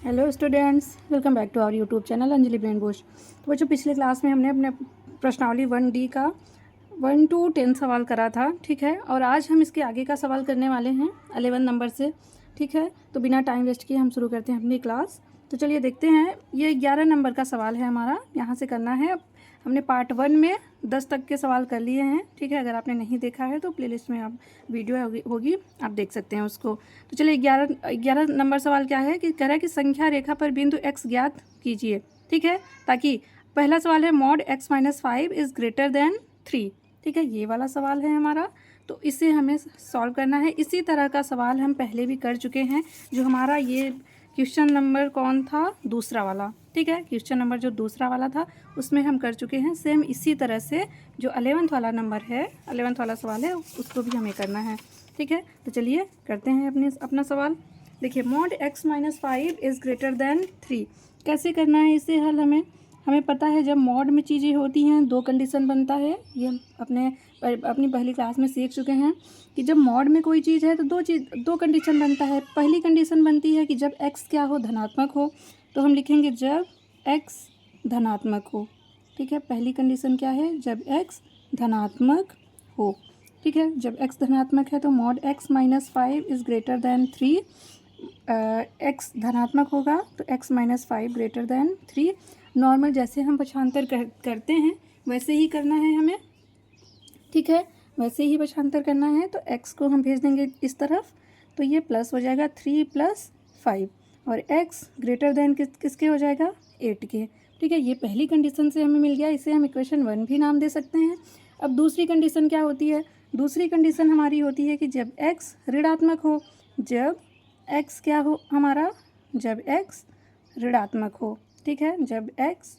Hello students, welcome back to our YouTube channel Anjali brain bush. तो बच्चों, पिछले class में हमने अपने प्रश्नावली 1D का 1 to 10 सवाल करा था, ठीक है। और आज हम इसके आगे का सवाल करने वाले हैं 11 नंबर से, ठीक है। तो बिना टाइम वेस्ट किए हम शुरू करते हैं अपनी क्लास। तो चलिए देखते हैं, ये 11 नंबर का सवाल है हमारा, यहाँ से करना है। हमने पार्ट 1 में 10 तक के सवाल कर लिए हैं, ठीक है। अगर आपने नहीं देखा है तो प्लेलिस्ट में आप वीडियो होगी आप देख सकते हैं उसको। तो चलिए 11 नंबर सवाल क्या है कि कह रहा है कि संख्या रेखा पर बिंदु x ज्ञात कीजिए, ठीक है। ताकि पहला सवाल है mod x minus 5 is greater than 3, ठीक है। ये वाला सवाल है हमारा, तो इसे हमें सॉल्व करना है। इसी तरह का सवाल हम पहले भी कर चुके हैं। जो हमारा ये क्वेश्चन नंबर कौन था, दूसरा वाला, ठीक है। क्वेश्चन नंबर जो दूसरा वाला था उसमें हम कर चुके हैं सेम इसी तरह से। जो 11th वाला नंबर है, 11th वाला सवाल है, उसको भी हमें करना है, ठीक है। तो चलिए करते हैं अपना सवाल। देखिए, mod x minus 5 is greater than 3, कैसे करना है इसे हल। हमें पता है जब मॉड में चीज़ें होती हैं दो कंडीशन बनता है। ये हम अपनी पहली क्लास में सीख चुके हैं कि जब मॉड में कोई चीज़ है तो दो कंडीशन बनता है। पहली कंडीशन बनती है कि जब x क्या हो, धनात्मक हो, तो हम लिखेंगे जब x धनात्मक हो, ठीक है। पहली कंडीशन क्या है, जब x धनात्मक हो, ठीक है। जब x धनात्मक है तो mod x minus 5 is greater than 3। x धनात्मक होगा तो x minus 5 greater than 3। Normal जैसे हम पक्षांतर करते हैं वैसे ही करना है हमें, ठीक है। वैसे ही पक्षांतर करना है। तो x को हम भेज देंगे इस तरफ, तो ये प्लस हो जाएगा 3 + 5, और x ग्रेटर दैन किसके हो जाएगा, 8 के, ठीक है। ये पहली कंडीशन से हमें मिल गया, इसे हम इक्वेशन 1 भी नाम दे सकते हैं। अब दूसरी कंडीशन क्या होती है, दूसरी कंडीशन हमारी होती है कि जब x ऋणात्मक हो, जब x क्या हो हमारा, जब x ऋणात्मक हो, ठीक है। जब x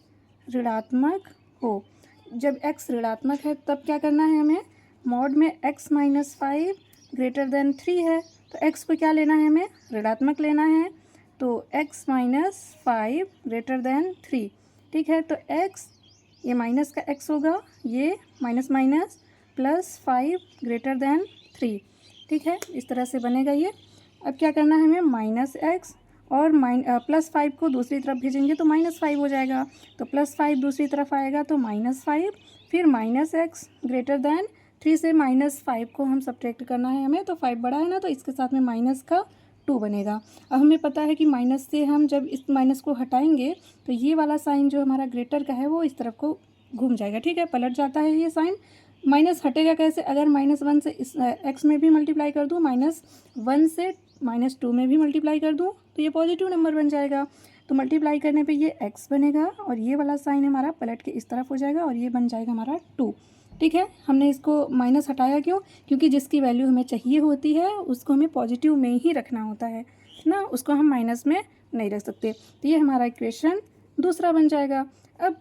ऋणात्मक हो, जब x ऋणात्मक है तब क्या करना है हमें, मॉड में x माइनस 5 ग्रेटर देन 3 है, तो x को क्या लेना है, हमें ऋणात्मक लेना है। तो x माइनस 5 ग्रेटर देन 3, ठीक है। तो x, ये माइनस का x होगा, ये minus minus plus 5 greater than 3, ठीक है। इस तरह से बनेगा ये। अब क्या करना है हमें, माइनस x और प्लस 5 को दूसरी तरफ भेजेंगे तो माइनस 5 हो जाएगा। तो प्लस 5 दूसरी तरफ आएगा तो माइनस 5, फिर माइनस x ग्रेटर दैन 3 से माइनस 5 को हम सब्ट्रैक्ट करना है हमें। तो 5 बड़ा है ना, तो इसके साथ में माइनस का 2 बनेगा। अब हमें पता है कि माइनस से हम जब इस माइनस को हटाएंगे तो ये वाला साइन जो हमारा ग्रेटर का है वो इस तरफ को घूम जाएगा, ठीक है, पलट जाता है ये साइन। माइनस हटेगा कैसे, अगर -1 से इस x में भी मल्टीप्लाई कर दूँ, -1 से -2 में भी मल्टीप्लाई कर दूँ तो ये पॉजिटिव नंबर बन जाएगा। तो मल्टीप्लाई करने पे ये x बनेगा और ये वाला साइन हमारा पलट के इस तरफ हो जाएगा और ये बन जाएगा हमारा 2, ठीक है। हमने इसको माइनस हटाया क्यों, क्योंकि जिसकी वैल्यू हमें चाहिए होती है उसको हमें पॉजिटिव में ही रखना होता है ना, उसको हम माइनस में नहीं रख सकते। तो ये हमारा इक्वेशन दूसरा बन जाएगा। अब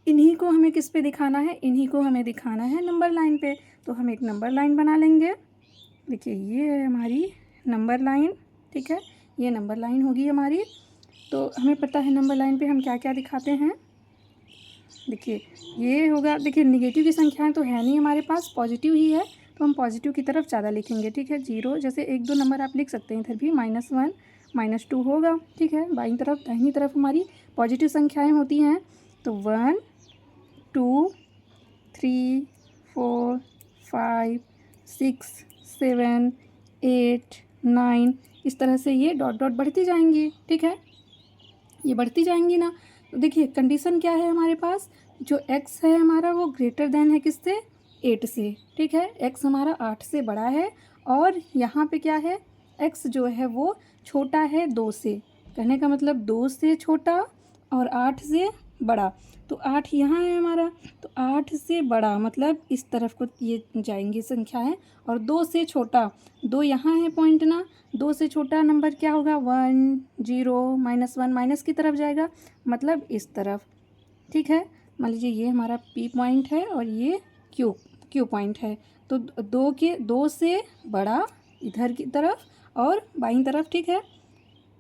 इन्हीं को हमें किस पे दिखाना है, इन्हीं को हमें दिखाना है नंबर लाइन पे। तो हम एक नंबर लाइन बना लेंगे। देखिए, ये है हमारी नंबर लाइन, ठीक है। ये नंबर लाइन होगी हमारी। तो हमें पता है नंबर लाइन पे हम क्या क्या दिखाते हैं। देखिए, ये होगा, देखिए निगेटिव की संख्याएं तो है नहीं हमारे पास, पॉजिटिव ही है, तो हम पॉजिटिव की तरफ ज़्यादा लिखेंगे, ठीक है। 0 जैसे 1-2 नंबर आप लिख सकते हैं इधर भी, -1 -2 होगा, ठीक है। बाईं तरफ, दाहिनी तरफ हमारी पॉजिटिव संख्याएँ होती हैं। तो 1 2 3 4 5 6 7 8 9, इस तरह से ये डॉट डॉट बढ़ती जाएंगी, ठीक है। ये बढ़ती जाएंगी ना। तो देखिए कंडीशन क्या है हमारे पास, जो x है हमारा वो ग्रेटर देन है किससे, 8 से, ठीक है। x हमारा 8 से बड़ा है और यहाँ पे क्या है, x जो है वो छोटा है 2 से, कहने का मतलब 2 से छोटा और 8 से बड़ा। तो 8 यहाँ है हमारा, तो 8 से बड़ा मतलब इस तरफ को ये जाएंगी संख्याएं, और 2 से छोटा, 2 यहाँ है पॉइंट ना, 2 से छोटा नंबर क्या होगा, 1 0 -1 माइनस की तरफ जाएगा, मतलब इस तरफ, ठीक है। मान लीजिए ये हमारा P पॉइंट है और ये Q पॉइंट है। तो 2 से बड़ा इधर की तरफ और बाईं तरफ, ठीक है।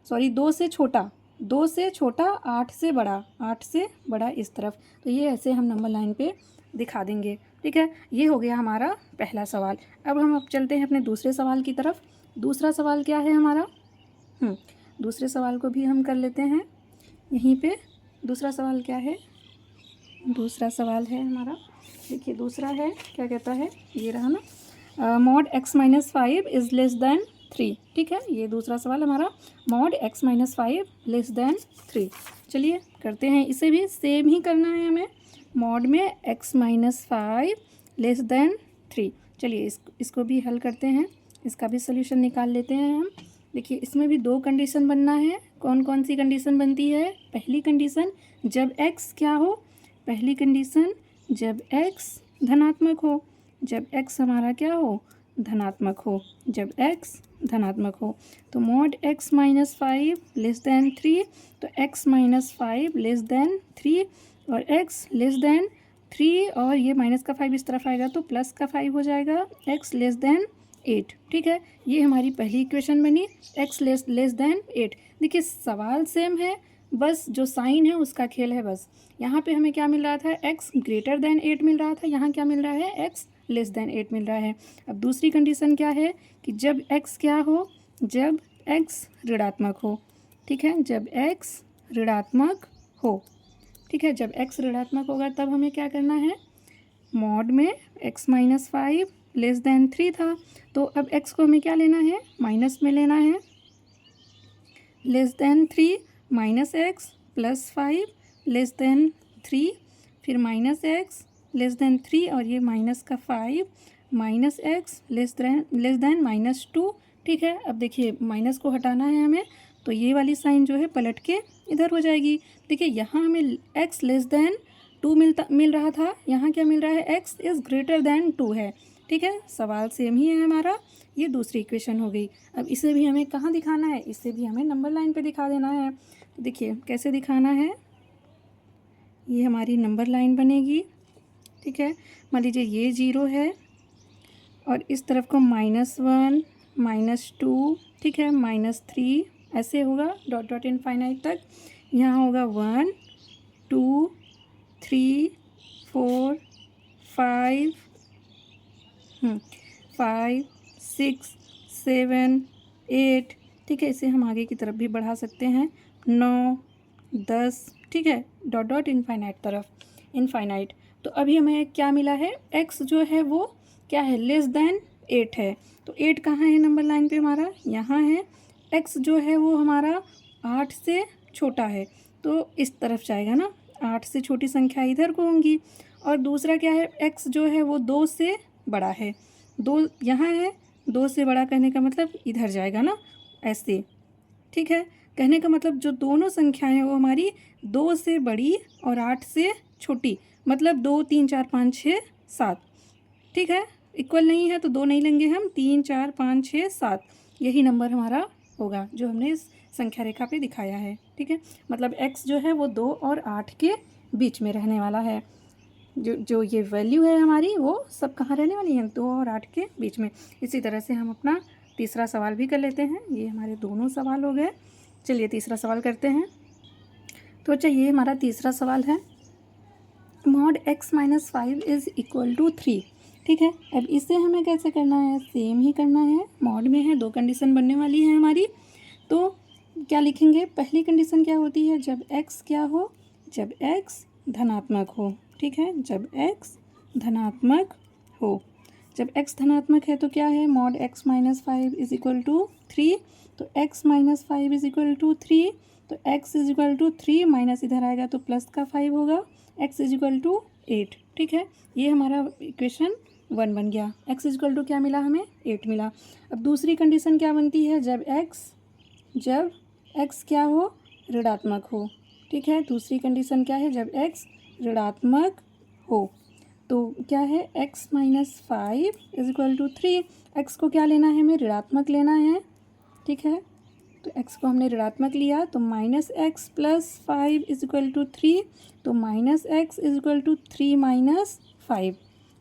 सॉरी, 2 से छोटा, 2 से छोटा, 8 से बड़ा, 8 से बड़ा इस तरफ। तो ये ऐसे हम नंबर लाइन पे दिखा देंगे, ठीक है। ये हो गया हमारा पहला सवाल। अब चलते हैं अपने दूसरे सवाल की तरफ। दूसरा सवाल क्या है हमारा, दूसरे सवाल को भी हम कर लेते हैं यहीं पे। दूसरा सवाल क्या है, दूसरा सवाल है हमारा, देखिए दूसरा है, क्या कहता है, ये रहा ना, mod x minus 5 is less than 3। ठीक है, ये दूसरा सवाल हमारा, mod x minus 5 less than 3। चलिए करते हैं, इसे भी सेम ही करना है हमें, मॉड में x माइनस 5 लेस देन 3। चलिए इसको भी हल करते हैं, इसका भी सोल्यूशन निकाल लेते हैं हम। देखिए इसमें भी दो कंडीशन बनना है। कौन कौन सी कंडीशन बनती है? पहली कंडीशन जब x क्या हो, पहली कंडीशन जब x धनात्मक हो, जब x हमारा क्या हो, धनात्मक हो, जब x धनात्मक हो। तो mod x minus 5 less than 3, तो x माइनस 5 लेस देन 3 और x लेस देन 3 और ये माइनस का 5 इस तरफ आएगा तो प्लस का 5 हो जाएगा, x लेस देन 8। ठीक है, ये हमारी पहली इक्वेशन बनी, x लेस देन 8। देखिए सवाल सेम है, बस जो साइन है उसका खेल है। बस यहाँ पे हमें क्या मिल रहा था, x ग्रेटर देन 8 मिल रहा था, यहाँ क्या मिल रहा है, x लेस देन 8 मिल रहा है। अब दूसरी कंडीशन क्या है कि जब x क्या हो, जब x ऋणात्मक हो। ठीक है, जब x ऋणात्मक हो। ठीक है, जब x ऋणात्मक होगा तब हमें क्या करना है, मॉड में x माइनस 5 लेस देन 3 था, तो अब x को हमें क्या लेना है, माइनस में लेना है, less than 3 minus X plus 5 less than 3, फिर माइनस एक्स लेस देन 3 और ये माइनस का 5 minus x less than minus 2। ठीक है, अब देखिए माइनस को हटाना है हमें, तो ये वाली साइन जो है पलट के इधर हो जाएगी। देखिए यहाँ हमें x लेस देन 2 मिल रहा था, यहाँ क्या मिल रहा है, x इज़ ग्रेटर देन 2 है। ठीक है, सवाल सेम ही है हमारा, ये दूसरी इक्वेशन हो गई। अब इसे भी हमें कहाँ दिखाना है, इसे भी हमें नंबर लाइन पे दिखा देना है। तो देखिए कैसे दिखाना है, ये हमारी नंबर लाइन बनेगी। ठीक है, मान लीजिए ये 0 है और इस तरफ को -1 -2, ठीक है, -3 ऐसे होगा डॉट डॉट इनफाइनाइट तक। यहाँ होगा 1 2 3 4 5 5 6 7 8। ठीक है, इसे हम आगे की तरफ भी बढ़ा सकते हैं, 9 10। ठीक है, डॉट डॉट इनफाइनाइट तरफ, इनफाइनाइट। तो अभी हमें क्या मिला है, x जो है वो क्या है, लेस देन 8 है। तो 8 कहाँ है नंबर लाइन पे हमारा, यहाँ है। x जो है वो हमारा 8 से छोटा है, तो इस तरफ जाएगा ना, 8 से छोटी संख्या इधर को होंगी। और दूसरा क्या है, x जो है वो 2 से बड़ा है, 2 यहाँ है, 2 से बड़ा कहने का मतलब इधर जाएगा ना, ऐसे। ठीक है, कहने का मतलब जो दोनों संख्याएं हैं वो हमारी 2 से बड़ी और 8 से छोटी, मतलब 2 3 4 5 6 7। ठीक है, इक्वल नहीं है तो 2 नहीं लेंगे हम, 3 4 5 6 7, यही नंबर हमारा होगा जो हमने इस संख्या रेखा पे दिखाया है। ठीक है, मतलब x जो है वो 2 और 8 के बीच में रहने वाला है। जो ये वैल्यू है हमारी वो सब कहाँ रहने वाली है, 2 और 8 के बीच में। इसी तरह से हम अपना तीसरा सवाल भी कर लेते हैं। ये हमारे दोनों सवाल हो गए। चलिए तीसरा सवाल करते हैं। तो अच्छा, ये हमारा तीसरा सवाल है, mod x minus 5 is equal to 3। ठीक है, अब इसे हमें कैसे करना है, सेम ही करना है, मॉड में है, दो कंडीशन बनने वाली है हमारी। तो क्या लिखेंगे, पहली कंडीशन क्या होती है, जब x क्या हो, जब x धनात्मक हो। ठीक है, जब x धनात्मक हो, जब x धनात्मक है तो क्या है, mod x minus 5 is equal to 3। तो x minus 5 is equal to 3, तो x is equal to 3 minus इधर आएगा तो प्लस का 5 होगा, x इज़ इक्वल टू 8। ठीक है, ये हमारा इक्वेशन 1 बन गया। x इज़ इक्वल टू क्या मिला हमें, 8 मिला। अब दूसरी कंडीशन क्या बनती है, जब x क्या हो, ऋणात्मक हो। ठीक है, दूसरी कंडीशन क्या है, जब x ऋणात्मक हो। तो क्या है, x minus 5 is equal to 3। x को क्या लेना है, हमें ऋणात्मक लेना है। ठीक है, तो x को हमने ऋणात्मक लिया, तो minus X plus 5 is equal to 3, तो minus X is equal to 3 minus 5।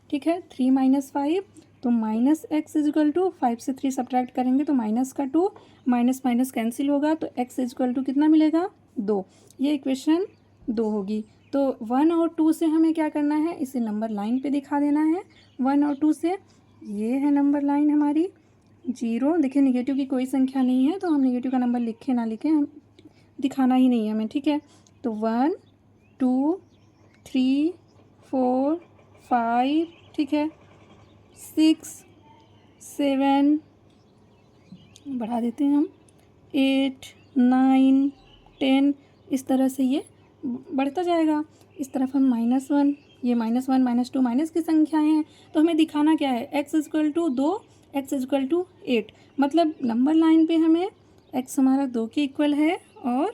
ठीक है, 3 माइनस 5, तो minus X is equal to 5 से 3 सब्ट्रैक्ट करेंगे तो माइनस का 2, माइनस माइनस कैंसिल होगा, तो x इज इक्वल टू कितना मिलेगा, 2। ये इक्वेशन 2 होगी। तो 1 और 2 से हमें क्या करना है, इसे नंबर लाइन पे दिखा देना है। 1 और 2 से, ये है नंबर लाइन हमारी, 0। देखिए नेगेटिव की कोई संख्या नहीं है तो हम नेगेटिव का नंबर लिखे ना लिखें, हम दिखाना ही नहीं है हमें, ठीक है। तो 1 2 3 4 5, ठीक है, 6 7, बढ़ा देते हैं हम, 8 9 10, इस तरह से ये बढ़ता जाएगा। इस तरफ हम -1, ये -1 -2 माइनस की संख्याएं हैं, तो हमें दिखाना क्या है, x equal to 2, x equal to 8, मतलब नंबर लाइन पे हमें x हमारा 2 के इक्वल है और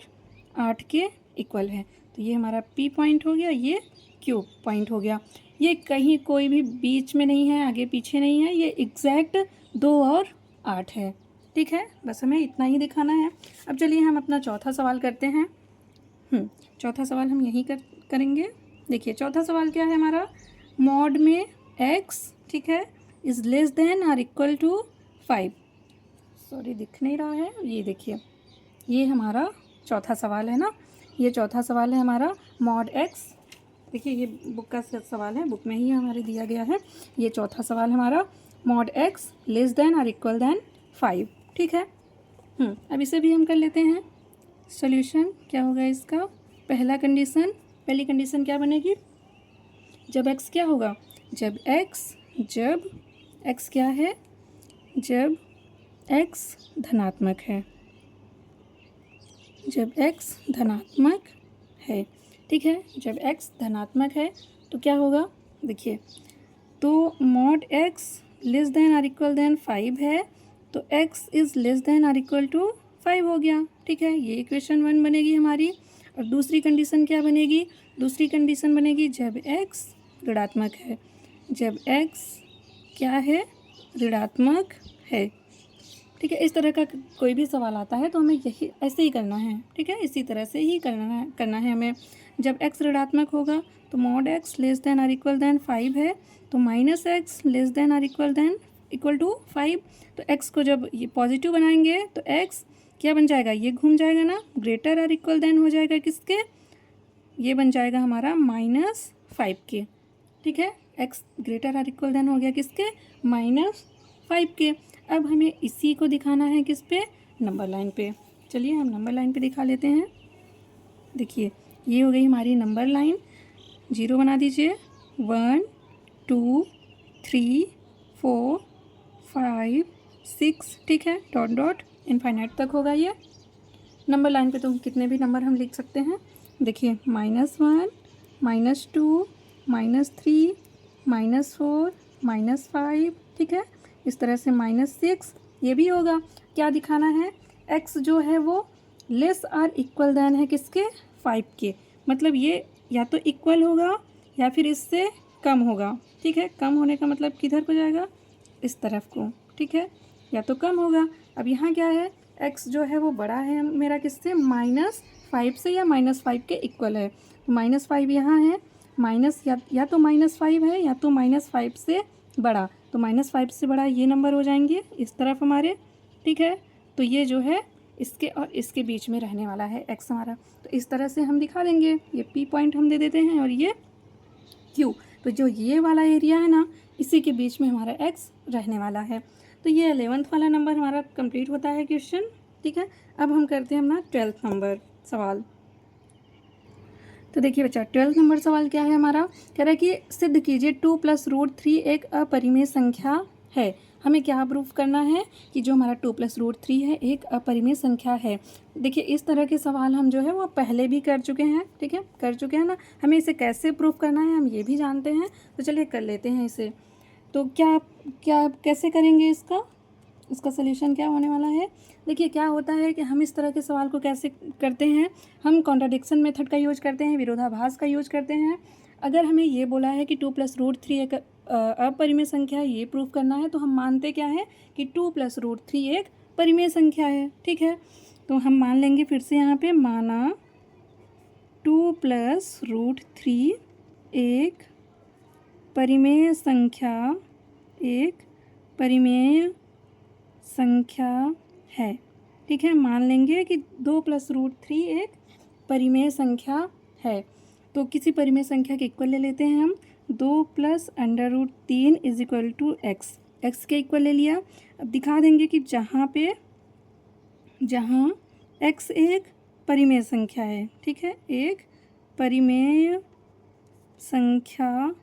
8 के इक्वल है। तो ये हमारा P पॉइंट हो गया, ये Q पॉइंट हो गया। ये कहीं कोई भी बीच में नहीं है, आगे पीछे नहीं है, ये एग्जैक्ट 2 और 8 है, ठीक है। बस हमें इतना ही दिखाना है। अब चलिए हम अपना चौथा सवाल करते हैं। चौथा सवाल हम यही करेंगे। देखिए चौथा सवाल क्या है हमारा, मॉड में x, ठीक है, इज़ लेस देन और इक्वल टू 5। सॉरी दिख नहीं रहा है, ये देखिए, ये हमारा चौथा सवाल है ना, ये चौथा सवाल है हमारा मॉड x। देखिए ये बुक का सवाल है, बुक में ही हमारे दिया गया है। ये चौथा सवाल हमारा मॉड x लेस देन और इक्वल देन 5, ठीक है। अब इसे भी हम कर लेते हैं। सॉल्यूशन क्या होगा इसका, पहली कंडीशन क्या बनेगी, जब x क्या होगा, जब x क्या है, जब x धनात्मक है, जब x धनात्मक है, ठीक है। जब x धनात्मक है तो क्या होगा, देखिए, तो मॉड x लेस देन और इक्वल देन 5 है, तो x इज़ लेस देन और इक्वल टू 5 हो गया, ठीक है। ये इक्वेशन 1 बनेगी हमारी। और दूसरी कंडीशन क्या बनेगी, दूसरी कंडीशन बनेगी जब x ऋणात्मक है, जब x क्या है, ऋणात्मक है, ठीक है। इस तरह का कोई भी सवाल आता है तो हमें यही ऐसे ही करना है, ठीक है, इसी तरह से ही करना है हमें। जब x ऋणात्मक होगा तो मॉड x लेस देन और इक्वल देन 5 है, तो -x लेस देन और इक्वल टू 5। तो x को जब ये पॉजिटिव बनाएंगे तो x क्या बन जाएगा, ये घूम जाएगा ना, ग्रेटर और इक्वल देन हो जाएगा किसके, ये बन जाएगा हमारा -5 के, ठीक है। x ग्रेटर और इक्वल देन हो गया किसके, -5 के। अब हमें इसी को दिखाना है किस पे, नंबर लाइन पे। चलिए हम नंबर लाइन पे दिखा लेते हैं। देखिए ये हो गई हमारी नंबर लाइन, 0 बना दीजिए, 1 2 3 4 5 6, ठीक है, डॉट डॉट इनफाइनाइट तक होगा ये। नंबर लाइन पे तो कितने भी नंबर हम लिख सकते हैं। देखिए -1 -2 -3 -4 -5, ठीक है, इस तरह से -6 ये भी होगा। क्या दिखाना है, x जो है वो लेस और इक्वल देन है किसके, 5 के, मतलब ये या तो इक्वल होगा या फिर इससे कम होगा, ठीक है। कम होने का मतलब किधर को जाएगा, इस तरफ को, ठीक है, या तो कम होगा। अब यहाँ क्या है, x जो है वो बड़ा है मेरा किससे, -5 से, या -5 के इक्वल है। तो -5 यहाँ है, माइनस या तो -5 है या तो -5 से बड़ा, तो -5 से बड़ा ये नंबर हो जाएंगे इस तरफ हमारे, ठीक है। तो ये जो है इसके और इसके बीच में रहने वाला है x हमारा। तो इस तरह से हम दिखा देंगे, ये P पॉइंट हम दे देते हैं और ये Q। तो जो ये वाला एरिया है ना, इसी के बीच में हमारा x रहने वाला है। तो ये 11th वाला नंबर हमारा कंप्लीट होता है क्वेश्चन, ठीक है। अब हम करते हैं अपना 12th नंबर सवाल। तो देखिए बच्चा 12th नंबर सवाल क्या है हमारा, कह रहा है कि सिद्ध कीजिए 2 + √3 एक अपरिमेय संख्या है। हमें क्या प्रूफ करना है कि जो हमारा 2 + √3 है एक अपरिमेय संख्या है। देखिए इस तरह के सवाल हम जो है वो पहले भी कर चुके हैं, ठीक है, कर चुके हैं ना। हमें इसे कैसे प्रूफ करना है हम ये भी जानते हैं, तो चलिए कर लेते हैं इसे। तो क्या कैसे करेंगे इसका सलूशन क्या होने वाला है। देखिए क्या होता है कि हम इस तरह के सवाल को कैसे करते हैं, हम कॉन्ट्राडिक्शन मेथड का यूज करते हैं, विरोधाभास का यूज करते हैं। अगर हमें ये बोला है कि 2 + √3 एक अपरिमेय संख्या है, ये प्रूफ करना है, तो हम मानते क्या है कि 2 + √3 एक परिमेय संख्या है, ठीक है। तो हम मान लेंगे फिर से यहाँ पे, माना 2 + √3 एक परिमेय संख्या है, ठीक है। मान लेंगे कि 2 + √3 एक परिमेय संख्या है। तो किसी परिमेय संख्या के इक्वल ले लेते हैं हम, 2 + √3 = x, x के इक्वल ले लिया। अब दिखा देंगे कि जहाँ x एक परिमेय संख्या है, ठीक है, एक परिमेय संख्या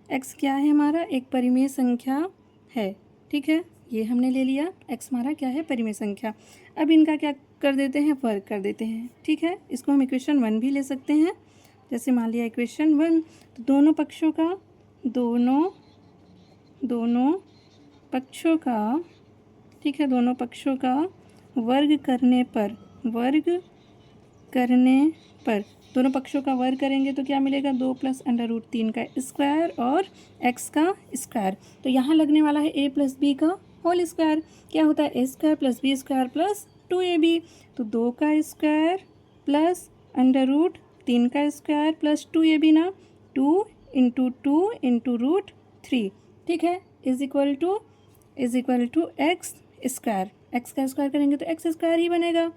x क्या है हमारा, एक परिमेय संख्या है, ठीक है, ये हमने ले लिया, x हमारा क्या है, परिमेय संख्या। अब इनका क्या कर देते हैं, वर्ग कर देते हैं, ठीक है। इसको हम इक्वेशन 1 भी ले सकते हैं। जैसे मान लिया इक्वेशन 1, तो दोनों पक्षों का, ठीक है, दोनों पक्षों का वर्ग करने पर दोनों पक्षों का वर्ग करेंगे तो क्या मिलेगा, 2 + √3 का स्क्वायर और x का स्क्वायर। तो यहाँ लगने वाला है a + b का होल स्क्वायर। क्या होता है, a² + b² + 2ab। तो 2 का स्क्वायर प्लस √3 का स्क्वायर प्लस 2ab ना, 2 × 2 × √3, ठीक है, is equal to x²। x का स्क्वायर करेंगे तो x² ही बनेगा,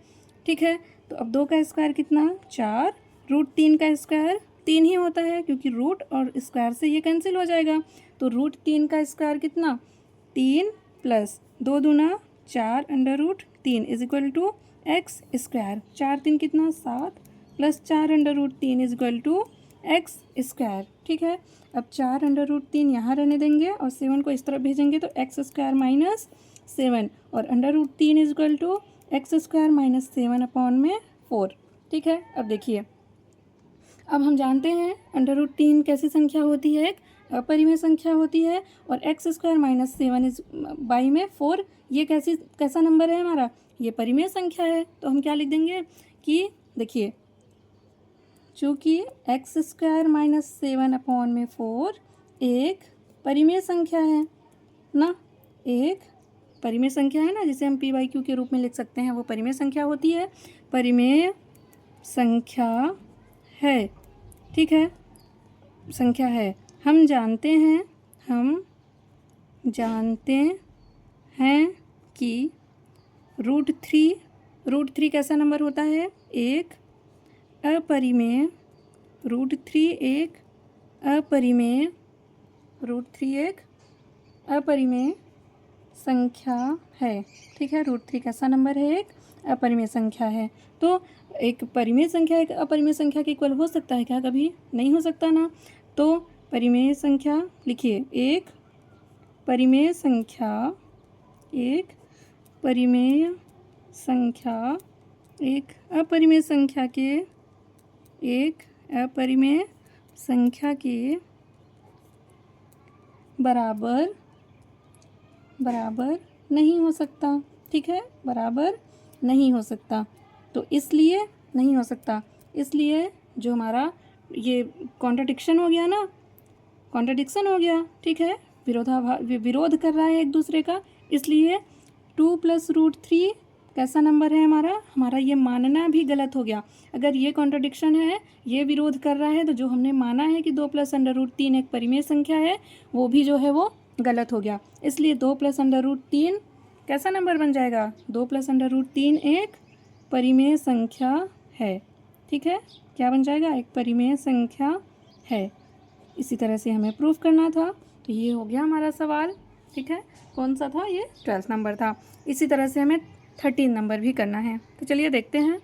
ठीक है। तो अब 2 का स्क्वायर कितना, 4, √3 का स्क्वायर 3 ही होता है, क्योंकि रूट और स्क्वायर से ये कैंसिल हो जाएगा। तो √3 का स्क्वायर कितना, 3 + 2 दूना 4 √3 इज इक्वल टू x²। 4 3 कितना, 7 + 4 √3 इज इक्वल टू x², ठीक है। अब 4 √3 यहाँ रहने देंगे और 7 को इस तरफ भेजेंगे तो x² - 7 और √3 इज इक्वल टू x² - 7/4, ठीक है। अब देखिए, अब हम जानते हैं √3 कैसी संख्या होती है, एक अपरिमेय संख्या होती है, और x² - 7/4 ये कैसा नंबर है हमारा, ये परिमेय संख्या है। तो हम क्या लिख देंगे कि देखिए, चूँकि x² - 7/4 एक परिमेय संख्या है ना, एक परिमेय संख्या है ना, जिसे हम p/q के रूप में लिख सकते हैं, वो परिमेय संख्या होती है, परिमेय संख्या है, ठीक है, संख्या है। हम जानते हैं कि √3 कैसा नंबर होता है, एक अपरिमेय, √3 एक अपरिमेय संख्या है, ठीक है। √3 कैसा नंबर है, एक अपरिमेय संख्या है। तो एक परिमेय संख्या एक अपरिमेय संख्या के इक्वल हो सकता है क्या, कभी नहीं हो सकता ना। तो परिमेय संख्या लिखिए, एक परिमेय संख्या एक अपरिमेय संख्या के बराबर नहीं हो सकता, ठीक है, बराबर नहीं हो सकता। तो इसलिए नहीं हो सकता, इसलिए जो हमारा ये कॉन्ट्रडिक्शन हो गया, ठीक है, विरोध कर रहा है एक दूसरे का, इसलिए 2 + √3 कैसा नंबर है हमारा ये मानना भी गलत हो गया। अगर ये कॉन्ट्रडिक्शन है, ये विरोध कर रहा है, तो जो हमने माना है कि 2 + √3 एक परिमेय संख्या है, वो भी जो है वो गलत हो गया। इसलिए 2 + √3 कैसा नंबर बन जाएगा, 2 + √3 एक परिमेय संख्या है, ठीक है, क्या बन जाएगा, एक परिमेय संख्या है। इसी तरह से हमें प्रूफ करना था। तो ये हो गया हमारा सवाल, ठीक है, कौन सा था, ये 12 नंबर था। इसी तरह से हमें 13 नंबर भी करना है। तो चलिए देखते हैं।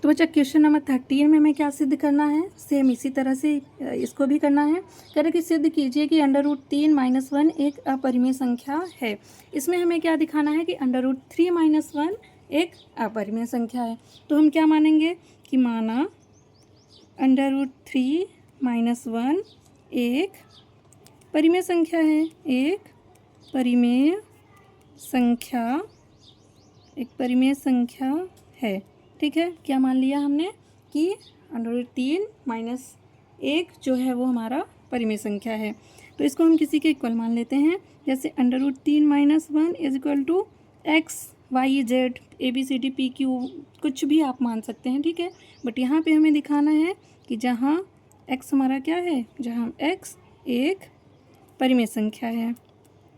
तो बच्चा क्वेश्चन नंबर 13 में हमें क्या सिद्ध करना है, सेम इसी तरह से इसको भी करना है। कह रहे कि सिद्ध कीजिए कि √3 - 1 एक अपरिमेय संख्या है। इसमें हमें क्या दिखाना है कि √3 - 1 एक अपरिमेय संख्या है। तो हम क्या मानेंगे कि माना √3 - 1 एक परिमेय संख्या है, एक परिमेय संख्या है, ठीक है। क्या मान लिया हमने कि √3 - 1 जो है वो हमारा परिमेय संख्या है। तो इसको हम किसी के इक्वल मान लेते हैं, जैसे √3 - 1 is equal to x, y, z, ABCD, PQ कुछ भी आप मान सकते हैं, ठीक है। बट यहाँ पे हमें दिखाना है कि जहाँ x हमारा क्या है, जहाँ x एक परिमेय संख्या है,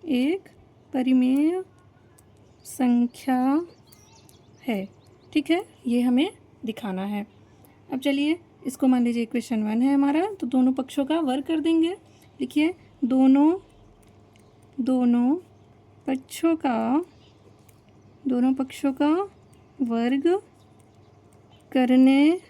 एक परिमेय संख्या है, ठीक है, ये हमें दिखाना है। अब चलिए इसको मान लीजिए इक्वेशन 1 है हमारा, तो दोनों पक्षों का वर्ग कर देंगे। देखिए दोनों दोनों पक्षों का वर्ग करने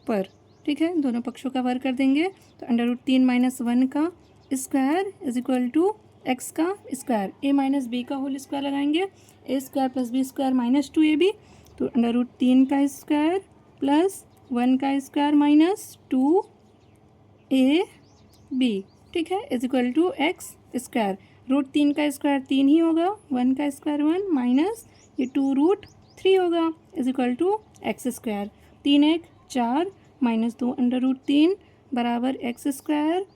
पर, ठीक है, दोनों पक्षों का वर्ग कर देंगे तो √3 - 1 का square is equal to x का स्क्वायर, a माइनस बी का होल स्क्वायर लगाएंगे, a square plus B square minus 2ab, तो √3 का स्क्वायर प्लस 1 का स्क्वायर माइनस 2ab, ठीक है, is equal to x square. √3 का स्क्वायर 3 ही होगा, 1 का स्क्वायर 1 माइनस ये 2√3 होगा is equal to x square. 3 1 4 minus 2 √3 बराबर x स्क्वायर,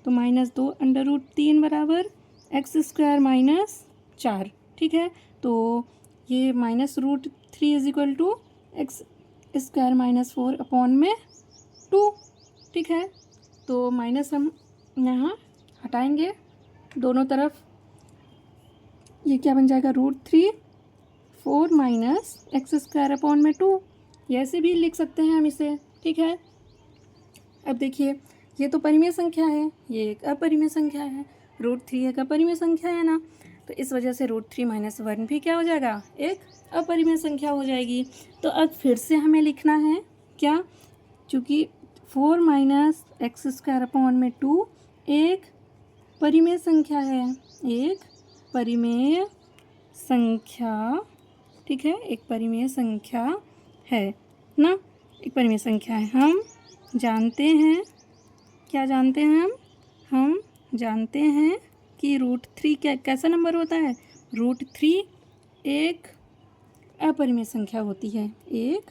तो माइनस 2 √3 बराबर x स्क्वायर माइनस 4, ठीक है, तो ये minus √3 is equal to x square minus 4 upon में 2, ठीक है, तो माइनस हम यहाँ हटाएंगे दोनों तरफ, ये क्या बन जाएगा √3 4 माइनस x स्क्वायर अपॉन में 2, ऐसे भी लिख सकते हैं हम इसे, ठीक है। अब देखिए ये तो परिमेय संख्या है, ये एक अपरिमेय संख्या है, √3 एक अपरिमेय संख्या है ना, तो इस वजह से √3 - 1 भी क्या हो जाएगा, एक अपरिमेय संख्या हो जाएगी। तो अब फिर से हमें लिखना है क्या, चूँकि 4 माइनस x स्क्वायर अपॉन में 2 एक परिमेय संख्या है, एक परिमेय संख्या, ठीक है, एक परिमेय संख्या है ना, एक परिमेय संख्या है। हम जानते हैं, क्या जानते हैं हम जानते हैं कि √3 कैसा नंबर होता है, √3 एक अपरिमेय संख्या होती है, एक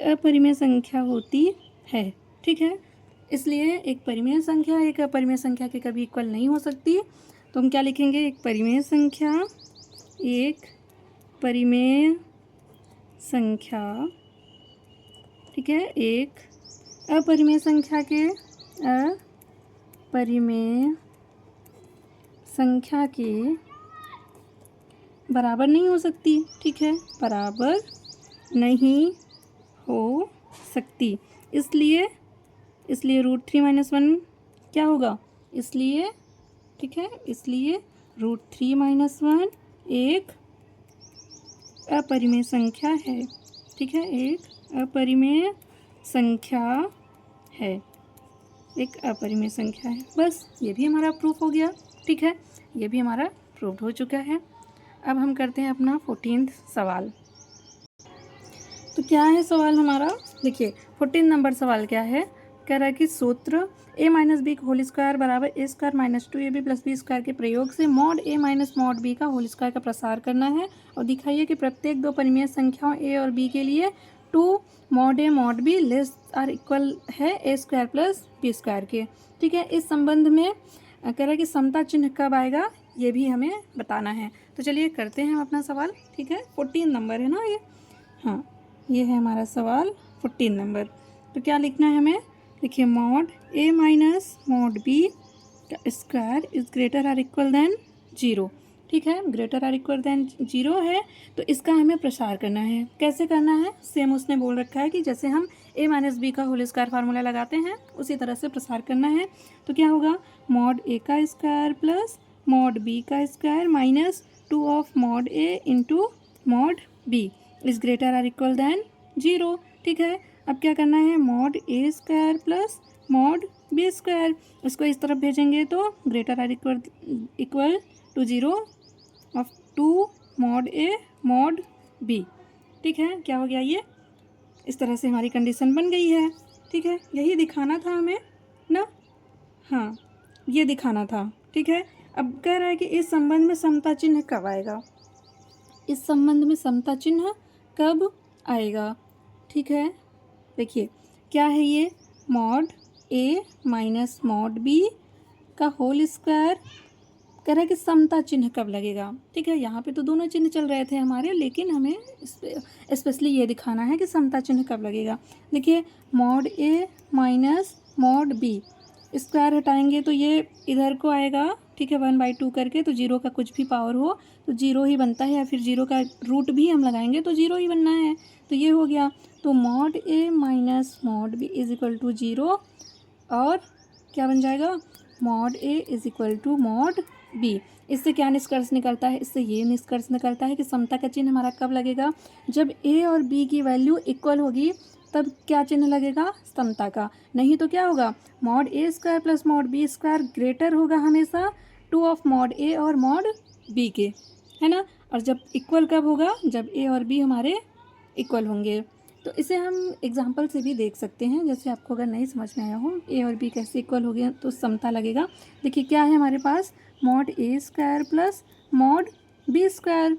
अपरिमेय संख्या होती है, ठीक है। इसलिए एक परिमेय संख्या एक अपरिमेय संख्या के कभी इक्वल नहीं हो सकती, तो हम क्या लिखेंगे, एक परिमेय संख्या, ठीक है, एक अपरिमेय संख्या के बराबर नहीं हो सकती, ठीक है, बराबर नहीं हो सकती, इसलिए √3 - 1 क्या होगा, इसलिए, ठीक है, इसलिए √3 - 1 एक अपरिमेय संख्या है, ठीक है, एक अपरिमेय संख्या है, एक अपरिमेय संख्या है। बस ये भी हमारा प्रूफ हो गया, ठीक है, ये भी हमारा प्रूफ हो चुका है। अब हम करते हैं अपना 14वां सवाल। तो क्या है सवाल हमारा, देखिए 14 नंबर सवाल क्या है, कह रहा है कि सूत्र a - b का होल स्क्वायर बराबर a square minus 2ab plus b square के प्रयोग से mod a माइनस mod b का होल स्क्वायर का प्रसार करना है, और दिखाइए कि प्रत्येक दो परिमेय संख्याओं a और b के लिए 2 mod a mod b less or equal है a square plus b square के, ठीक है। इस संबंध में कह रहा है कि समता चिन्ह कब आएगा, ये भी हमें बताना है। तो चलिए करते हैं हम अपना सवाल, ठीक है, 14 नंबर है ना ये, हाँ ये है हमारा सवाल 14 नंबर। तो क्या लिखना है हमें, देखिए mod a माइनस mod b का square is greater or equal than 0, ठीक है, ग्रेटर आर इक्वल देन 0 है, तो इसका हमें प्रसार करना है। कैसे करना है, सेम उसने बोल रखा है कि जैसे हम a माइनस बी का होल स्क्वायर फार्मूला लगाते हैं उसी तरह से प्रसार करना है। तो क्या होगा, mod a का स्क्वायर प्लस mod b का square minus 2 of mod a into mod b is greater or equal than 0, ठीक है। अब क्या करना है, mod a square plus mod b square, इसको इस तरफ भेजेंगे तो greater or equal to 0 of 2 mod a mod b, ठीक है। क्या हो गया, ये इस तरह से हमारी कंडीशन बन गई है, ठीक है, यही दिखाना था हमें ना, हाँ ये दिखाना था, ठीक है। अब कह रहा है कि इस संबंध में समता चिन्ह कब आएगा, इस संबंध में समता चिन्ह कब आएगा, ठीक है। देखिए क्या है ये, mod a माइनस mod b का होल स्क्वायर, कह रहा है कि समता चिन्ह कब लगेगा, ठीक है। यहाँ पे तो दोनों चिन्ह चल रहे थे हमारे, लेकिन हमें स्पेशली ये दिखाना है कि समता चिन्ह कब लगेगा। देखिए mod a माइनस mod b स्क्वायर हटाएंगे तो ये इधर को आएगा, ठीक है, 1/2 करके, तो 0 का कुछ भी पावर हो तो 0 ही बनता है, या फिर 0 का रूट भी हम लगाएंगे तो 0 ही बनना है। तो ये हो गया। तो mod A minus mod B is equal to 0, और क्या बन जाएगा, mod A is equal to mod B. इससे क्या निष्कर्ष निकलता है, इससे ये निष्कर्ष निकलता है कि समता का चिन्ह हमारा कब लगेगा, जब ए और बी की वैल्यू इक्वल होगी, तब क्या चिन्ह लगेगा, समता का। नहीं तो क्या होगा, mod A square plus mod B square greater होगा हमेशा 2 ऑफ मॉड ए और मॉड बी के, है ना। और जब इक्वल कब होगा, जब ए और बी हमारे इक्वल होंगे। तो इसे हम एग्जाम्पल से भी देख सकते हैं, जैसे आपको अगर नहीं समझ में आया हो ए और बी कैसे इक्वल हो गए तो समता लगेगा। देखिए क्या है हमारे पास, mod A square plus mod B square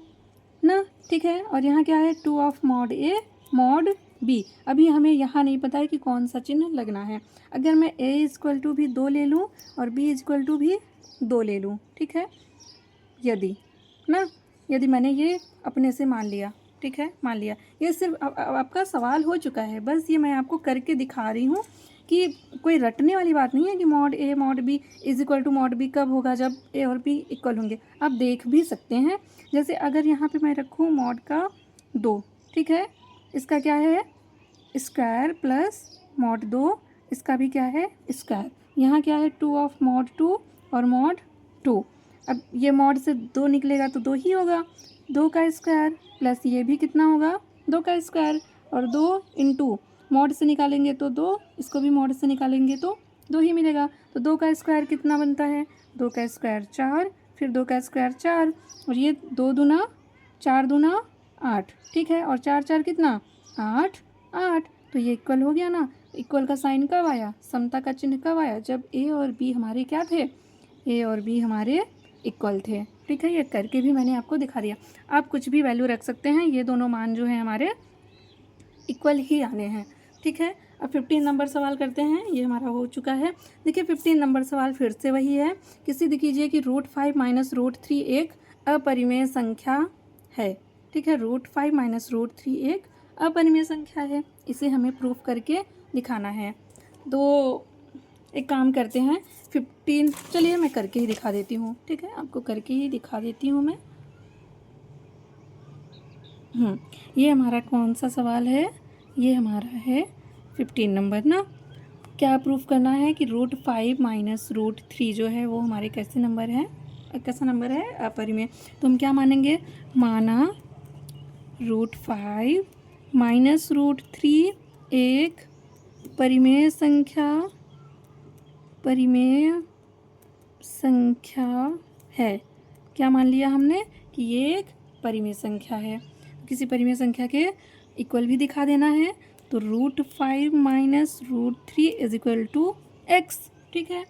ना, ठीक है। और यहाँ क्या है, 2 of mod A mod B. अभी हमें यहाँ नहीं पता है कि कौन सा चिन्ह लगना है। अगर मैं ए इक्वल टू भी 2 ले लूँ और बी इक्वल टू भी 2 ले लूँ, ठीक है, यदि मैंने ये अपने से मान लिया, ठीक है, मान लिया। ये सिर्फ आपका सवाल हो चुका है, बस ये मैं आपको करके दिखा रही हूँ कि कोई रटने वाली बात नहीं है कि mod A mod B is equal to mod B कब होगा, जब ए और बी इक्वल होंगे। आप देख भी सकते हैं, जैसे अगर यहाँ पे मैं रखूँ मॉड का 2, ठीक है, इसका क्या है स्क्वायर प्लस मॉड 2, इसका भी क्या है स्क्वायर। यहाँ क्या है 2 ऑफ मॉड 2 और मॉड 2। अब ये मॉड से 2 निकलेगा तो 2 ही होगा, 2 का स्क्वायर प्लस ये भी कितना होगा 2 का स्क्वायर, और 2 इंटू मॉड से निकालेंगे तो 2, इसको भी मॉड से निकालेंगे तो 2 ही मिलेगा। तो 2 का स्क्वायर कितना बनता है, 2 का स्क्वायर 4, फिर 2 का स्क्वायर 4, और ये 2 दूना 4 दूना 8, ठीक है, और 4 4 कितना 8 8। तो ये इक्वल हो गया ना। इक्वल का साइन कब आया, समता का चिन्ह कब आया, जब ए और बी हमारे क्या थे, ए और बी हमारे इक्वल थे, ठीक है। ये करके भी मैंने आपको दिखा दिया। आप कुछ भी वैल्यू रख सकते हैं, ये दोनों मान जो हैं हमारे इक्वल ही आने हैं, ठीक है। अब 15 नंबर सवाल करते हैं, ये हमारा हो चुका है। देखिए 15 नंबर सवाल फिर से वही है कि सिद्ध कीजिए कि √5 माइनस √3 एक अपरिमेय संख्या है, ठीक है। √5 माइनस √3 एक अपरिमेय संख्या है, इसे हमें प्रूफ करके दिखाना है। तो एक काम करते हैं 15, चलिए मैं करके ही दिखा देती हूँ, ठीक है, आपको करके ही दिखा देती हूँ मैं। ये हमारा कौन सा सवाल है, ये हमारा है 15 नंबर ना। क्या प्रूफ करना है कि √5 माइनस √3 जो है वो हमारे कैसा नंबर है अपरिमेय। तो हम क्या मानेंगे, माना √5 माइनस √3 एक परिमेय संख्या है। क्या मान लिया हमने कि ये एक परिमेय संख्या है। किसी परिमेय संख्या के इक्वल भी दिखा देना है, तो √5 minus √3 is equal to X, ठीक है।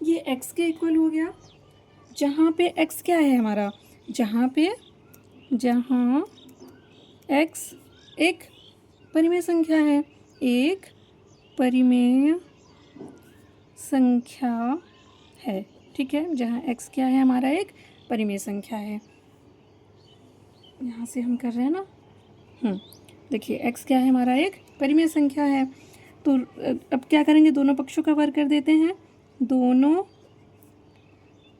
ये एक्स के इक्वल हो गया, जहाँ पे एक्स क्या है हमारा, जहाँ एक्स एक परिमेय संख्या है, एक परिमेय संख्या है, ठीक है। जहाँ एक्स क्या है हमारा एक परिमेय संख्या है। यहाँ से हम कर रहे हैं ना, देखिए एक्स क्या है हमारा एक परिमेय संख्या है। तो अब क्या करेंगे, दोनों पक्षों का वर्ग कर देते हैं। दोनों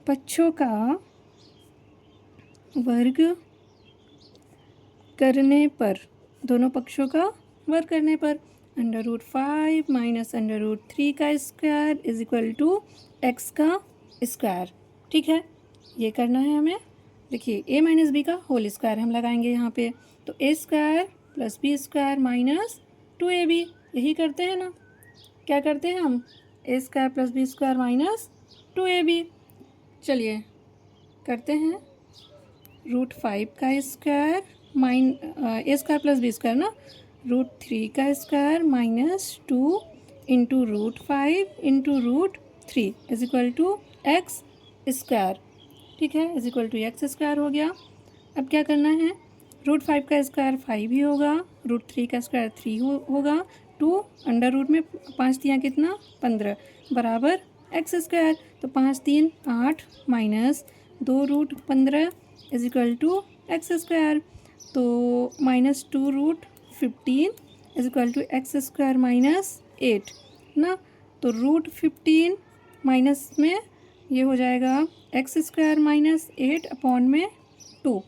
पक्षों का वर्ग करने पर, √5 माइनस √3 का square is equal to X का स्क्वायर, ठीक है। ये करना है हमें। देखिए a माइनस बी का होल स्क्वायर हम लगाएंगे यहाँ पे, तो a square plus B square minus 2ab, यही करते हैं ना। क्या करते हैं हम, a square plus B square minus 2ab। चलिए करते हैं, √5 का square a square plus B square ना, √3 का square minus 2 into √5 into √3 is equal to X square, ठीक है, is equal to X square हो गया। अब क्या करना है, √5 का स्क्वायर 5 ही होगा, √3 का स्क्वायर 3 होगा, 2 अंडर रूट में 5 तियाँ कितना 15 बराबर एक्स स्क्वायर। तो 5 3 8 minus 2√15 is equal to X square. तो minus 2√15 is equal to X square minus 8 ना। तो √15 माइनस में ये हो जाएगा एक्स स्क्वायर माइनस 8 अपॉन में 2,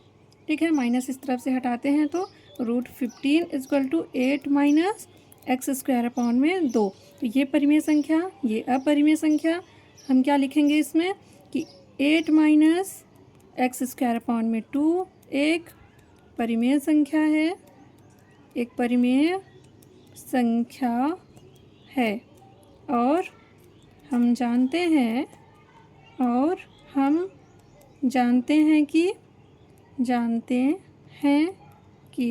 ठीक है। माइनस इस तरफ से हटाते हैं तो √15 equal to 8 minus X square upon में 2। तो ये परिमेय संख्या, ये अपरिमेय संख्या, हम क्या लिखेंगे इसमें कि 8 माइनस एक्स स्क्वायर अपॉन में 2 एक परिमेय संख्या है, एक परिमेय संख्या है। और हम जानते हैं कि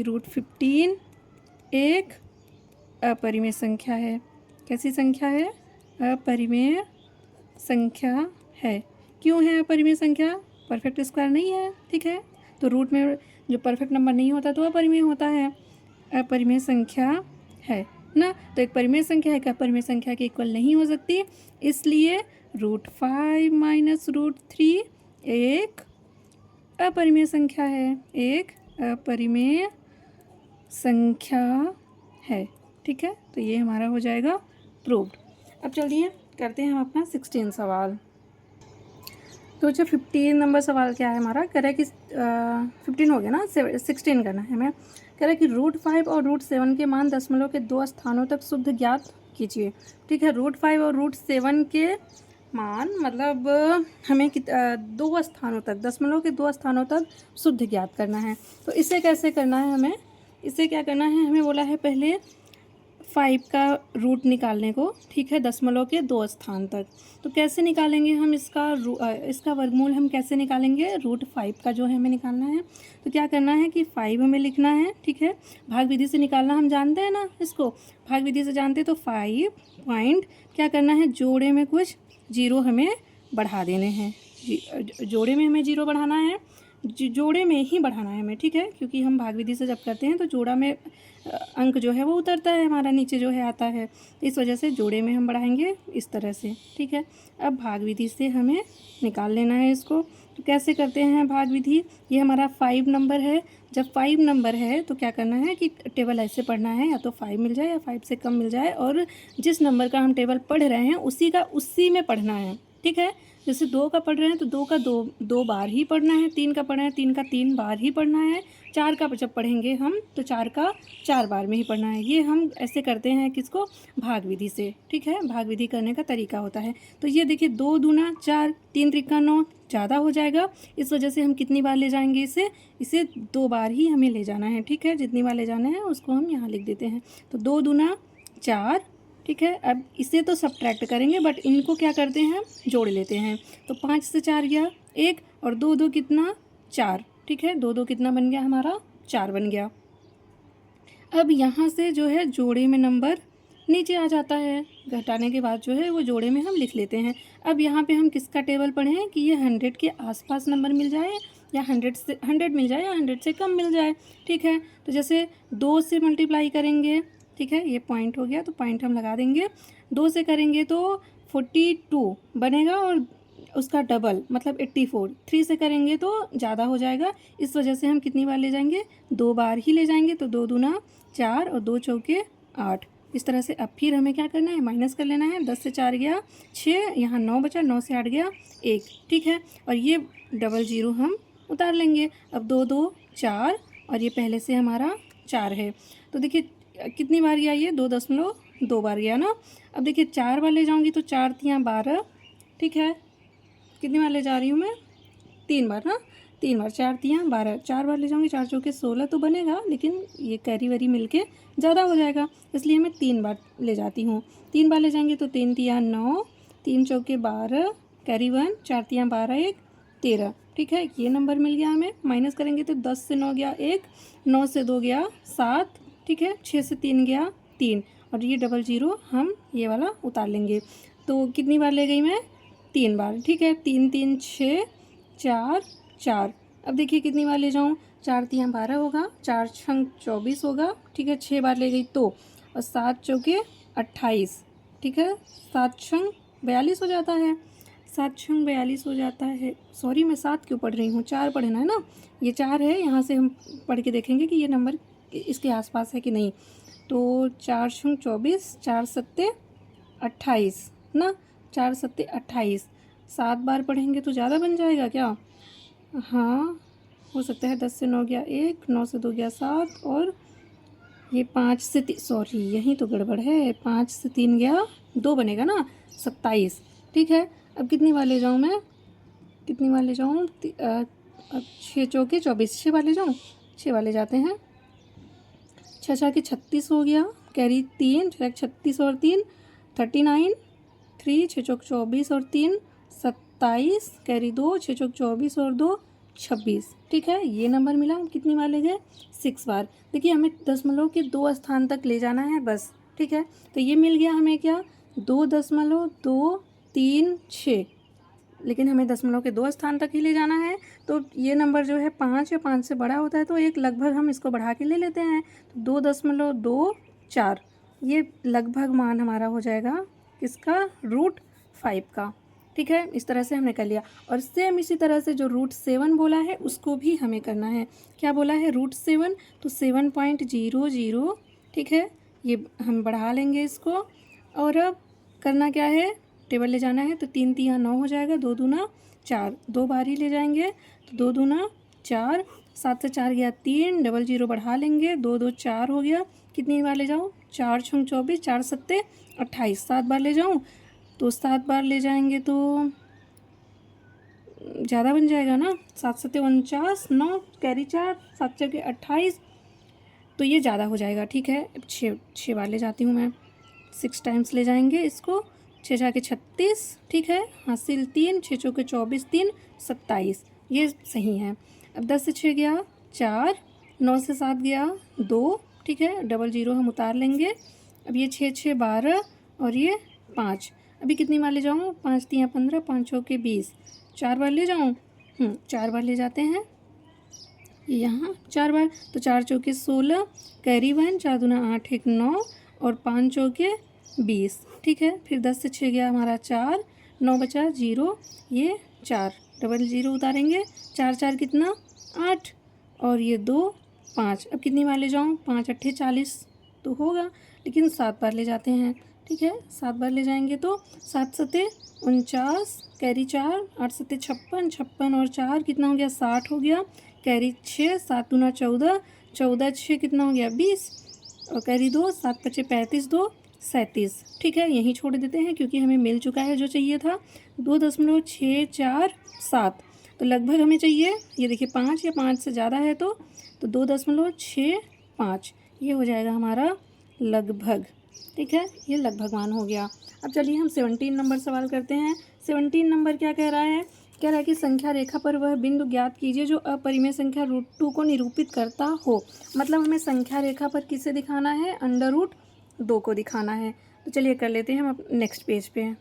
√15 एक अपरिमेय संख्या है। कैसी संख्या है? अपरिमेय संख्या है। क्यों है अपरिमेय संख्या? परफेक्ट स्क्वायर नहीं है, ठीक है। तो रूट में जो परफेक्ट नंबर नहीं होता तो अपरिमेय होता है। अपरिमेय संख्या है ना। तो एक परिमेय संख्या एक अपरिमेय संख्या के इक्वल नहीं हो सकती, इसलिए √5 माइनस √3 एक अपरिमेय संख्या है, एक अपरिमेय संख्या है, ठीक है। तो ये हमारा हो जाएगा प्रूव्ड। अब चलिए करते हैं हम अपना 16 सवाल। तो जो 15 नंबर सवाल क्या है हमारा, कह रहा है कि 15 हो गया ना, 16 करना है हमें। कह रहा है कि √5 और √7 के मान दशमलव के 2 स्थानों तक शुद्ध ज्ञात कीजिए, ठीक है। √5 और √7 के मान मतलब हमें 2 स्थानों तक, दशमलव के 2 स्थानों तक शुद्ध ज्ञात करना है। तो इसे कैसे करना है हमें, इसे क्या करना है, हमें बोला है पहले 5 का रूट निकालने को, ठीक है, दशमलव के 2 स्थान तक। तो कैसे निकालेंगे हम इसका वर्गमूल हम कैसे निकालेंगे? √5 का जो है हमें निकालना है। तो क्या करना है कि 5 हमें लिखना है, ठीक है। भाग विधि से निकालना हम जानते हैं ना, इसको भाग विधि से जानते हैं। तो 5 पॉइंट क्या करना है, जोड़े में कुछ 0 हमें बढ़ा देने हैं। जोड़े में हमें 0 बढ़ाना है, जोड़े में ही बढ़ाना है हमें, ठीक है। क्योंकि हम भाग विधि से जब करते हैं तो जोड़ा में अंक जो है वो उतरता है, हमारा नीचे जो है आता है। तो इस वजह से जोड़े में हम बढ़ाएंगे इस तरह से, ठीक है। अब भाग विधि से हमें निकाल लेना है इसको। तो कैसे करते हैं भाग विधि? ये हमारा 5 नंबर है। जब 5 नंबर है तो क्या करना है कि टेबल ऐसे पढ़ना है, या तो 5 मिल जाए या 5 से कम मिल जाए, और जिस नंबर का हम टेबल पढ़ रहे हैं उसी में पढ़ना है, ठीक है। जैसे 2 का पढ़ रहे हैं तो 2 का दो बार ही पढ़ना है, 3 का पढ़ रहे हैं 3 का 3 बार ही पढ़ना है, 4 का जब पढ़ेंगे हम तो 4 का 4 बार में ही पढ़ना है। ये हम ऐसे करते हैं किसको? भाग विधि से, ठीक है। भाग विधि करने का तरीका होता है। तो ये देखिए 2 दूना 4, 3 त्रिका 9, ज़्यादा हो जाएगा। इस वजह से हम कितनी बार ले जाएंगे इसे 2 बार ही हमें ले जाना है, ठीक है। जितनी बार ले जाना है उसको हम यहाँ लिख देते हैं। तो 2 दूना 4, ठीक है। अब इसे तो सब्ट्रैक्ट करेंगे, बट इनको क्या करते हैं, जोड़ लेते हैं। तो 5 से 4 गया 1, और 2 2 कितना 4, ठीक है। 2 2 कितना बन गया हमारा 4 बन गया। अब यहाँ से जो है जोड़े में नंबर नीचे आ जाता है, घटाने के बाद जो है वो जोड़े में हम लिख लेते हैं। अब यहाँ पे हम किसका टेबल पढ़ें कि ये 100 के आसपास नंबर मिल जाए, या 100 मिल जाए, या 100 से कम मिल जाए, ठीक है। तो जैसे 2 से मल्टीप्लाई करेंगे, ठीक है, ये पॉइंट हो गया तो पॉइंट हम लगा देंगे। 2 से करेंगे तो 42 बनेगा, और उसका डबल मतलब 84। 3 से करेंगे तो ज़्यादा हो जाएगा, इस वजह से हम कितनी बार ले जाएंगे, 2 बार ही ले जाएंगे। तो 2 दूना 4 और 2 चौके 8। इस तरह से अब फिर हमें क्या करना है, माइनस कर लेना है। 10 से 4 गया 6, यहाँ 9 बचा, 9 से 8 गया 1, ठीक है। और ये डबल 0 हम उतार लेंगे। अब 2 2 4, और ये पहले से हमारा 4 है। तो देखिए कितनी बार गया, ये 2.2 बार गया ना। अब देखिए 4 बार ले जाऊंगी तो 4 तियाँ 12, ठीक है। कितनी बार ले जा रही हूँ मैं, 3 बार ना, 3 बार, 4 तियाँ 12, 4 बार ले जाऊंगी, 4 चौके 16 तो बनेगा, लेकिन ये कैरी वरी मिलके ज़्यादा हो जाएगा, इसलिए मैं 3 बार ले जाती हूँ। 3 बार ले जाएंगे तो 3 तियाँ 9, 3 चौके 12, कैरी 1, 4 तियाँ 12, 1 13, ठीक है। ये नंबर मिल गया हमें। माइनस करेंगे तो 10 से 9 गया 1, 9 से 2 गया 7, ठीक है। 6 से 3 गया 3, और ये डबल 0 हम ये वाला उतार लेंगे। तो कितनी बार ले गई मैं, 3 बार, ठीक है। 3 3 6 4 4। अब देखिए कितनी बार ले जाऊँ, 4 तियाँ 12 होगा, 4 छंग 24 होगा, ठीक है। 6 बार ले गई तो, और 7 चौके 28, ठीक है। 7 छंग 42 हो जाता है, 7 छंग 42 हो जाता है। सॉरी मैं 7 क्यों पढ़ रही हूँ, 4 पढ़ना है ना, ये 4 है। यहाँ से हम पढ़ के देखेंगे कि ये नंबर इसके आसपास है कि नहीं। तो 4 छंग 24, 4 सत्ते 28 ना, 4 सत्ते 28, 7 बार पढ़ेंगे तो ज़्यादा बन जाएगा क्या? हाँ, हो सकता है। 10 से 9 गया 1, 9 से 2 गया 7, और ये 5 से 3, सॉरी यहीं तो गड़बड़ है, 5 से 3 गया 2 बनेगा ना, 27। ठीक है, अब कितनी बार ले जाऊँ मैं, कितनी बार ले जाऊँ? अब 6 चौके 24, 6 बार ले जाऊँ, 6 बार ले जाते हैं। 6 छः के 36 हो गया, कैरी 3, 36 और 3 39, 3 6 चौक 24 और 3 27, कैरी 2, 6 चौक 24 और 2 26। ठीक है, ये नंबर मिला। हम कितनी बार ले गए? 6 बार। देखिए हमें दशमलव के 2 स्थान तक ले जाना है बस। ठीक है, तो ये मिल गया हमें क्या, 2.236, लेकिन हमें दशमलव के 2 स्थान तक ही ले जाना है। तो ये नंबर जो है 5 या 5 से बड़ा होता है तो एक लगभग हम इसको बढ़ा के ले लेते हैं, तो 2.24, ये लगभग मान हमारा हो जाएगा किसका, √5 का। ठीक है, इस तरह से हमने कर लिया। और सेम इसी तरह से जो √7 बोला है उसको भी हमें करना है। क्या बोला है, √7, तो 7.00। ठीक है, ये हम बढ़ा लेंगे इसको। और अब करना क्या है, टेबल ले जाना है, तो 3 3 9 हो जाएगा, 2 दूना 4, 2 बार ही ले जाएंगे, तो 2 दूना 4, 7 से 4 गया 3, 00 बढ़ा लेंगे, 2 2 4 हो गया। कितनी बार ले जाऊँ, 4 छंग 24, 4 सत्ते 28, 7 बार ले जाऊँ, तो 7 बार ले जाएंगे तो ज़्यादा बन जाएगा ना, 7 सत्ते 49, 9 कैरी 4, 7 चौके 28, तो ये ज़्यादा हो जाएगा। ठीक है, 6 बार ले जाती हूँ मैं, 6 टाइम्स ले जाएंगे इसको, 6 छः के 36। ठीक है, हासिल 3, 6 चौके 24, 3 27, ये सही है। अब 10 से 6 गया 4, 9 से 7 गया 2। ठीक है, 00 हम उतार लेंगे। अब ये 6 6 12 और ये 5। अभी कितनी बार ले जाऊँ, 5 3 15, 5 चौके 20, 4 बार ले जाऊँ, 4 बार ले जाते हैं यहाँ 4 बार, तो 4 चौके 16, कैरी 1, 4 दूना 8 1 9, और 5 चौके 20। ठीक है, फिर 10 से 6 गया हमारा 4, 9 बचा 0, ये 4, 00 उतारेंगे, 4 4 कितना 8, और ये 2 5। अब कितनी बार ले जाऊँ, 5 8 40 तो होगा, लेकिन 7 बार ले जाते हैं। ठीक है, 7 बार ले जाएंगे तो 7 सत्ते 49, कैरी 4, 8 सत्ते 56, 56 और 4 कितना हो गया, 60 हो गया, कैरी 6, 7 दूना 14, 14 6 कितना हो गया 20, और कैरी 2, 7 बचे 35, 2 37। ठीक है, यहीं छोड़ देते हैं क्योंकि हमें मिल चुका है जो चाहिए था, 2.647। तो लगभग हमें चाहिए, ये देखिए 5 या 5 से ज़्यादा है तो 2.65, ये हो जाएगा हमारा लगभग। ठीक है, ये लगभग मान हो गया। अब चलिए हम 17 नंबर सवाल करते हैं। 17 नंबर क्या कह रहा है, कह रहा है कि संख्या रेखा पर वह बिंदु ज्ञात कीजिए जो अपरिमेय संख्या √2 को निरूपित करता हो। मतलब हमें संख्या रेखा पर किसे दिखाना है, √2 को दिखाना है। तो चलिए कर लेते हैं हम नेक्स्ट पेज पे।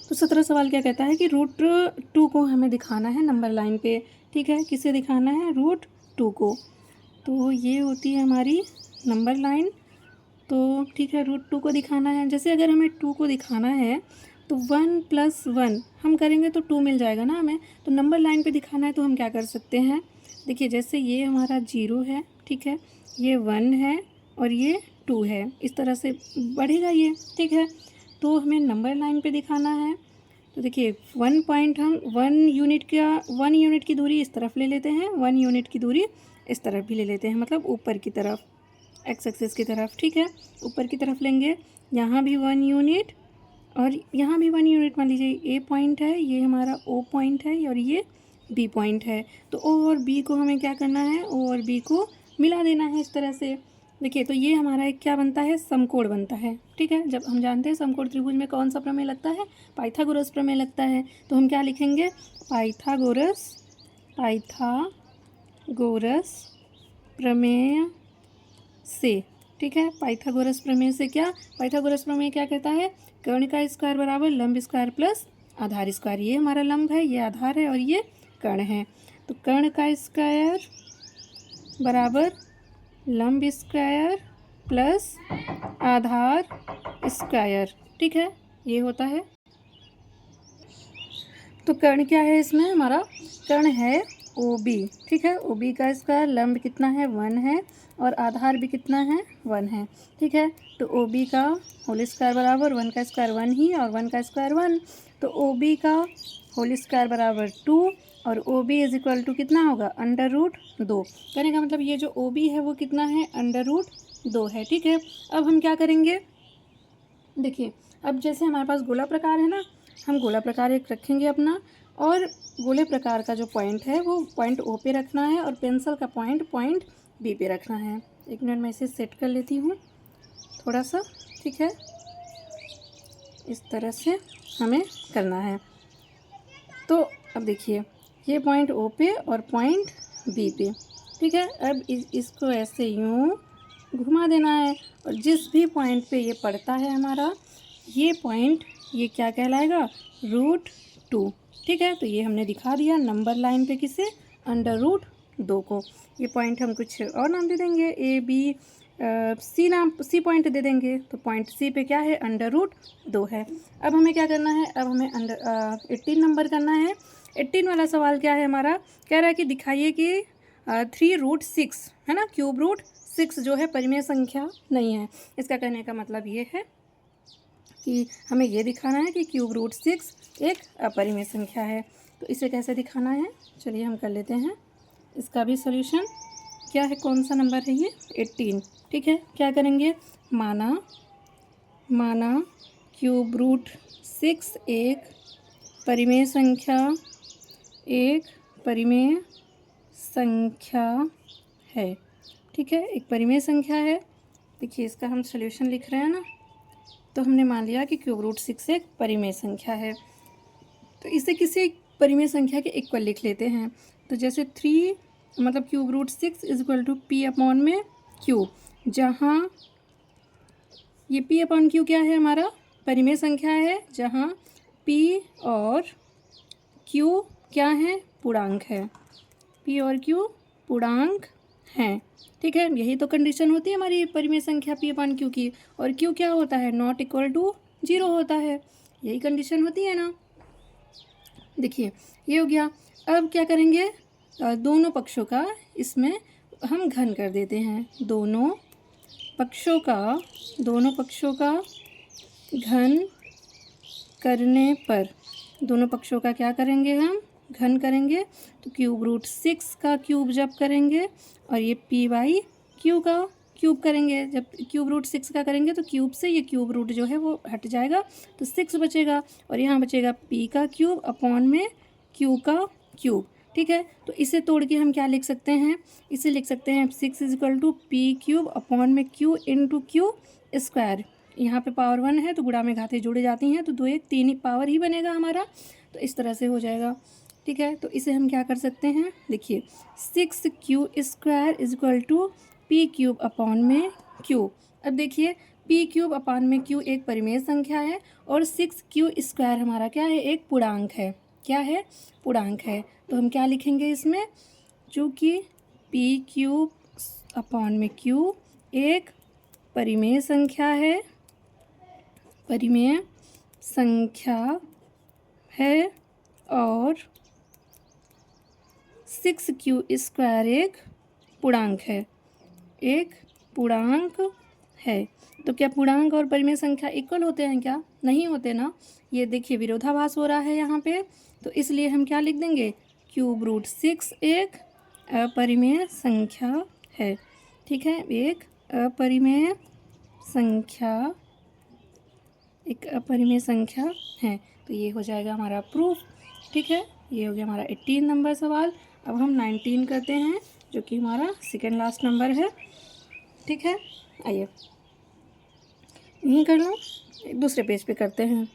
तो 17 सवाल क्या कहता है कि √2 को हमें दिखाना है नंबर लाइन पे। ठीक है, किसे दिखाना है, √2 को। तो ये होती है हमारी नंबर लाइन। तो ठीक है, √2 को दिखाना है। जैसे अगर हमें 2 को दिखाना है तो 1 + 1 हम करेंगे तो 2 मिल जाएगा ना हमें। तो नंबर लाइन पे दिखाना है तो हम क्या कर सकते हैं, देखिए जैसे ये हमारा 0 है, ठीक है, ये 1 है और ये 2 है, इस तरह से बढ़ेगा ये। ठीक है, तो हमें नंबर लाइन पे दिखाना है। तो देखिए 1 पॉइंट हम 1 यूनिट की दूरी इस तरफ ले लेते हैं, 1 यूनिट की दूरी इस तरफ भी ले लेते हैं, मतलब ऊपर की तरफ, एक्स एक्सिस की तरफ। ठीक है, ऊपर की तरफ लेंगे, यहाँ भी 1 यूनिट और यहाँ भी 1 यूनिट। मान लीजिए ए पॉइंट है, ये हमारा ओ पॉइंट है और ये बी पॉइंट है। तो ओ और बी को हमें क्या करना है, ओ और बी को मिला देना है इस तरह से। देखिए तो ये हमारा एक क्या बनता है, समकोण बनता है। ठीक है, जब हम जानते हैं समकोण त्रिभुज में कौन सा प्रमेय लगता है, पाइथागोरस प्रमेय लगता है। तो हम क्या लिखेंगे, पाइथागोरस प्रमेय से। ठीक है, पाइथागोरस प्रमेय से क्या, पाइथागोरस प्रमेय क्या कहता है, कर्ण का स्क्वायर बराबर लंब स्क्वायर प्लस आधार स्क्वायर। ये हमारा लंब है, ये आधार है और ये कर्ण है। तो कर्ण का स्क्वायर बराबर लंब स्क्वायर प्लस आधार स्क्वायर। ठीक है, ये होता है। तो कर्ण क्या है इसमें, हमारा कर्ण है OB। ठीक है, OB का स्क्वायर, लंब कितना है 1 है और आधार भी कितना है 1 है। ठीक है, तो OB का होल स्क्वायर बराबर 1 का स्क्वायर 1 ही और 1 का स्क्वायर 1। तो ओ बी का होल स्क्वायर बराबर 2 और O B is equal to कितना होगा √2। कहने का मतलब ये जो ओ बी है वो कितना है √2 है। ठीक है, अब हम क्या करेंगे, देखिए अब जैसे हमारे पास गोला प्रकार है ना, हम गोला प्रकार एक रखेंगे अपना, और गोले प्रकार का जो पॉइंट है वो पॉइंट ओ पे रखना है और पेंसिल का पॉइंट बी पे रखना है। एक मिनट में इसे सेट कर लेती हूँ थोड़ा सा। ठीक है, इस तरह से हमें करना है। तो अब देखिए ये पॉइंट ओ पे और पॉइंट बी पे। ठीक है, अब इसको ऐसे यूँ घुमा देना है और जिस भी पॉइंट पे ये पड़ता है हमारा ये पॉइंट, ये क्या कहलाएगा √2। ठीक है, तो ये हमने दिखा दिया नंबर लाइन पे किसे √2 को। ये पॉइंट हम कुछ और नाम दे देंगे, ए बी सी पॉइंट दे देंगे। तो पॉइंट सी पे क्या है √2 है। अब हमें क्या करना है, अब हमें 18 नंबर करना है। 18 वाला सवाल क्या है हमारा, कह रहा है कि दिखाइए कि 3√6 है ना, √6 जो है परिमेय संख्या नहीं है। इसका कहने का मतलब ये है कि हमें ये दिखाना है कि √6 एक अपरिमेय संख्या है। तो इसे कैसे दिखाना है, चलिए हम कर लेते हैं इसका भी सॉल्यूशन। क्या है, कौन सा नंबर है ये 18। ठीक है, क्या करेंगे, माना √6 एक परिमेय संख्या है। ठीक है, एक परिमेय संख्या है। देखिए इसका हम सॉल्यूशन लिख रहे हैं ना, तो हमने मान लिया कि √6 एक परिमेय संख्या है। तो इसे किसी परिमेय संख्या के इक्वल लिख लेते हैं। तो जैसे 3 मतलब √6 इज इक्वल टू P/Q, जहाँ ये P/Q क्या है, हमारा परिमेय संख्या है, जहाँ P और Q क्या है, पूर्णांक है। P और Q पूर्णांक हैं। ठीक है, यही तो कंडीशन होती है हमारी परिमेय संख्या P/Q की। और Q क्या होता है, नॉट इक्वल टू 0 होता है, यही कंडीशन होती है ना। देखिए ये हो गया। अब क्या करेंगे, दोनों पक्षों का इसमें हम घन कर देते हैं। दोनों पक्षों का घन करने पर, दोनों पक्षों का क्या करेंगे, हम घन करेंगे। तो √6 का क्यूब जब करेंगे और ये P/Q का क्यूब करेंगे, जब √6 का करेंगे तो क्यूब से ये क्यूब रूट जो है वो हट जाएगा, तो 6 बचेगा और यहाँ बचेगा P का क्यूब अपॉन में Q का क्यूब। ठीक है, तो इसे तोड़ के हम क्या लिख सकते हैं, इसे लिख सकते हैं 6 is equal to P³ upon में Q इंटू Q²। यहाँ पे पावर 1 है तो गुणा में घातें जुड़ जाती हैं, तो 2 1 3 ही पावर ही बनेगा हमारा। तो इस तरह से हो जाएगा। ठीक है, तो इसे हम क्या कर सकते हैं, देखिए 6Q² is equal to P³ upon में Q। अब देखिए P³ अपॉन में Q एक परिमेय संख्या है और 6Q² हमारा क्या है, एक पूर्णांक है। क्या है, पूर्णांक है। तो हम क्या लिखेंगे इसमें, चूँकि P³ अपॉन में Q एक परिमेय संख्या है और 6Q² एक पूर्णांक है। तो क्या पूर्णांक और परिमेय संख्या इक्वल होते हैं क्या, नहीं होते ना। ये देखिए विरोधाभास हो रहा है यहाँ पे, तो इसलिए हम क्या लिख देंगे, √6 एक अपरिमेय संख्या है। ठीक है, एक अपरिमेय संख्या है। तो ये हो जाएगा हमारा प्रूफ। ठीक है, ये हो गया हमारा 18 नंबर सवाल। अब हम 19 करते हैं, जो कि हमारा सेकेंड लास्ट नंबर है। ठीक है, आइए यहीं कर लो, दूसरे पेज पे करते हैं।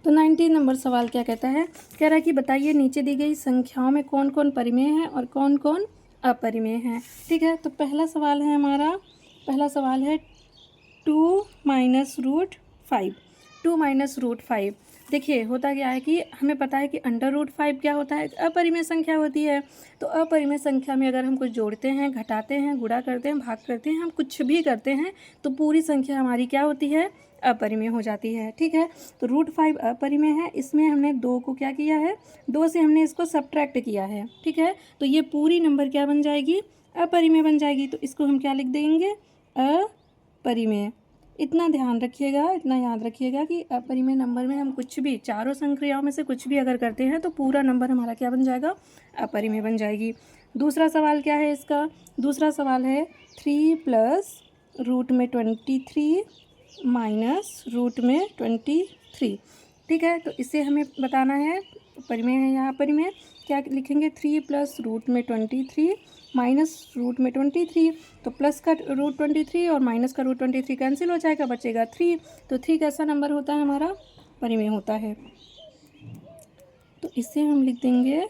तो 19 नंबर सवाल क्या कहता है, कह रहा है कि बताइए नीचे दी गई संख्याओं में कौन कौन परिमेय है और कौन कौन अपरिमेय है। ठीक है, तो पहला सवाल है 2 - √5। देखिए होता क्या है कि हमें पता है कि √5 क्या होता है, अपरिमेय संख्या होती है। तो अपरिमेय संख्या में अगर हम कुछ जोड़ते हैं, घटाते हैं, गुणा करते हैं, भाग करते हैं, हम कुछ भी करते हैं तो पूरी संख्या हमारी क्या होती है, अपरिमेय हो जाती है। ठीक है, तो √5 अपरिमेय है। इसमें हमने 2 को क्या किया है, 2 से हमने इसको सब्ट्रैक्ट किया है। ठीक है, तो ये पूरी नंबर क्या बन जाएगी, अपरिमेय बन जाएगी। तो इसको हम क्या लिख देंगे, अपरिमेय। इतना ध्यान रखिएगा, इतना याद रखिएगा कि अपरिमेय नंबर में हम कुछ भी, चारों संख्याओं में से कुछ भी अगर करते हैं तो पूरा नंबर हमारा क्या बन जाएगा, अपरिमेय बन जाएगी। दूसरा सवाल क्या है इसका, दूसरा सवाल है 3 प्लस रूट में 23 माइनस रूट में 23। ठीक है, तो इसे हमें बताना है, परिमेय है यहाँ परिमेय, क्या लिखेंगे 3 प्लस रूट में 23 माइनस रूट में 23, तो प्लस का रूट 23 और माइनस का रूट 23 कैंसिल हो जाएगा, बचेगा 3। तो 3 कैसा नंबर होता है हमारा, परिमेय होता है, तो इसे हम लिख देंगे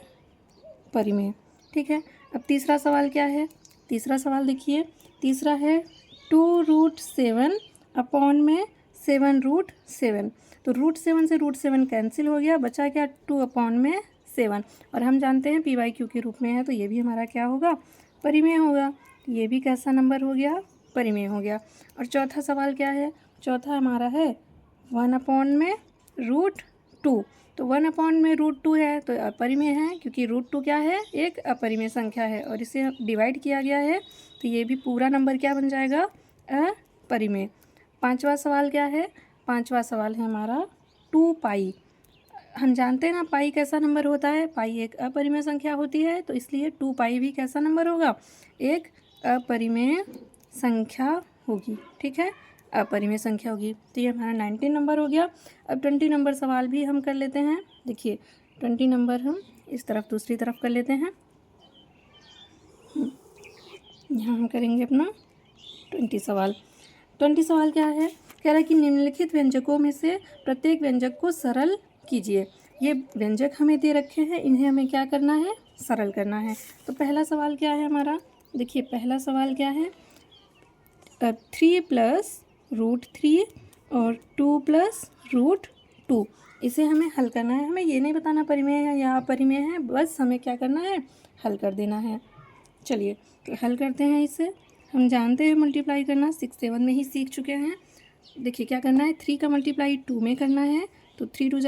परिमेय। ठीक है, अब तीसरा सवाल क्या है, तीसरा सवाल देखिए, तीसरा है 2√7 अपॉन में 7√7। तो √7 से √7 कैंसिल हो गया, बचा क्या 2 अपॉन में 7, और हम जानते हैं PQ के रूप में है, तो ये भी हमारा क्या होगा, परिमेय होगा। ये भी कैसा नंबर हो गया, परिमेय हो गया। और चौथा सवाल क्या है, चौथा हमारा है 1 अपॉन में √2। तो 1 अपॉन में √2 है तो अपरिमेय है, क्योंकि √2 क्या है, एक अपरिमेय संख्या है और इसे डिवाइड किया गया है, तो ये भी पूरा नंबर क्या बन जाएगा, अपरिमेय। पांचवा सवाल क्या है, पांचवा सवाल है हमारा 2 पाई। हम जानते हैं ना पाई कैसा नंबर होता है, पाई एक अपरिमेय संख्या होती है, तो इसलिए 2 पाई भी कैसा नंबर होगा, एक अपरिमेय संख्या होगी। ठीक है, अपरिमेय संख्या होगी। तो ये हमारा 19 नंबर हो गया। अब 20 नंबर सवाल भी हम कर लेते हैं। देखिए 20 नंबर हम इस तरफ दूसरी तरफ कर लेते हैं, यहाँ हम करेंगे अपना 20 सवाल। 20 सवाल क्या है, कह रहा है कि निम्नलिखित व्यंजकों में से प्रत्येक व्यंजक को सरल कीजिए। ये व्यंजक हमें दे रखे हैं, इन्हें हमें क्या करना है, सरल करना है। तो पहला सवाल क्या है हमारा, देखिए पहला सवाल क्या है, 3 प्लस √3 और 2 प्लस √2, इसे हमें हल करना है। हमें ये नहीं बताना परिमेय है या अपरिमेय है, बस हमें क्या करना है, हल कर देना है। चलिए तो हल करते हैं इसे। हम जानते हैं मल्टीप्लाई करना, 6 7 में ही सीख चुके हैं। देखिए क्या करना है, 3 का मल्टीप्लाई 2 में करना है, तो 3 2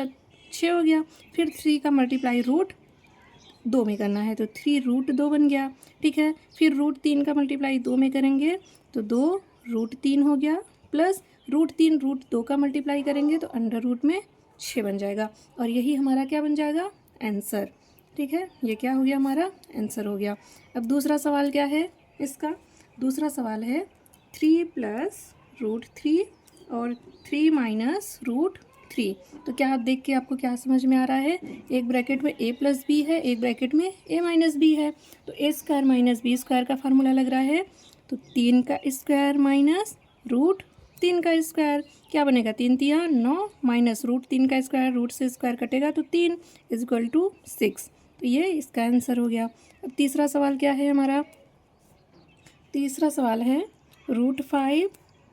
6 हो गया। फिर 3 का मल्टीप्लाई √2 में करना है, तो 3 √2 बन गया। ठीक है, फिर √3 का मल्टीप्लाई 2 में करेंगे तो 2 √3 हो गया, प्लस √3 √2 का मल्टीप्लाई करेंगे तो अंडर रूट में 6 बन जाएगा, और यही हमारा क्या बन जाएगा, आंसर। ठीक है, ये क्या हो गया, हमारा आंसर हो गया। अब दूसरा सवाल क्या है इसका, दूसरा सवाल है 3 प्लस √3 और 3 माइनस √3। तो क्या आप देख के आपको क्या समझ में आ रहा है, एक ब्रैकेट में a प्लस बी है, एक ब्रैकेट में a माइनस बी है, तो a square minus B square का फार्मूला लग रहा है, तो 3 का स्क्वायर माइनस √3 का स्क्वायर, क्या बनेगा, 3 3 9 माइनस √3 का स्क्वायर, रूट से स्क्वायर कटेगा तो 3 = 6। तो ये इसका आंसर हो गया। अब तीसरा सवाल क्या है हमारा, तीसरा सवाल है √5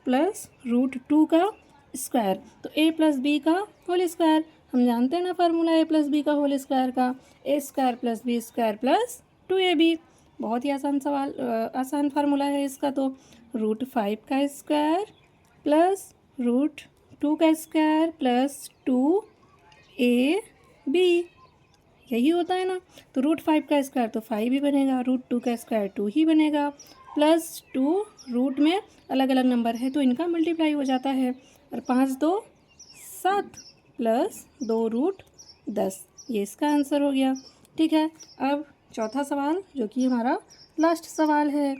प्लस √2 का स्क्वायर, तो a प्लस बी का होल स्क्वायर। हम जानते हैं ना फार्मूला a प्लस बी का होल स्क्वायर का, a square plus B square plus 2ab। बहुत ही आसान सवाल, आसान फार्मूला है इसका। तो √5 का स्क्वायर प्लस √2 का स्क्वायर प्लस 2ab, यही होता है ना। तो √5 का स्क्वायर तो 5 ही बनेगा, √2 का स्क्वायर 2 ही बनेगा, प्लस 2 रूट में अलग अलग नंबर है तो इनका मल्टीप्लाई हो जाता है, और 5 2 7 प्लस 2 √10, ये इसका आंसर हो गया। ठीक है, अब चौथा सवाल जो कि हमारा लास्ट सवाल है,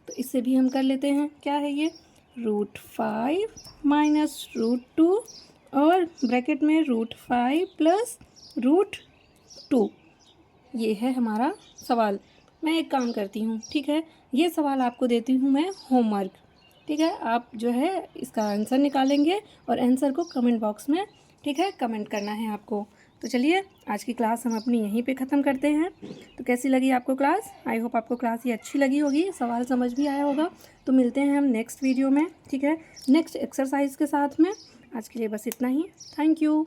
तो इसे भी हम कर लेते हैं। क्या है ये, √5 माइनस √2 और ब्रैकेट में √5 प्लस √2, ये है हमारा सवाल। मैं एक काम करती हूँ, ठीक है, ये सवाल आपको देती हूँ मैं होमवर्क। ठीक है, आप जो है इसका आंसर निकालेंगे और आंसर को कमेंट बॉक्स में, ठीक है, कमेंट करना है आपको। तो चलिए आज की क्लास हम अपनी यहीं पे ख़त्म करते हैं। तो कैसी लगी आपको क्लास, आई होप आपको क्लास ये अच्छी लगी होगी, सवाल समझ भी आया होगा। तो मिलते हैं हम नेक्स्ट वीडियो में, ठीक है, नेक्स्ट एक्सरसाइज के साथ में। आज के लिए बस इतना ही, थैंक यू।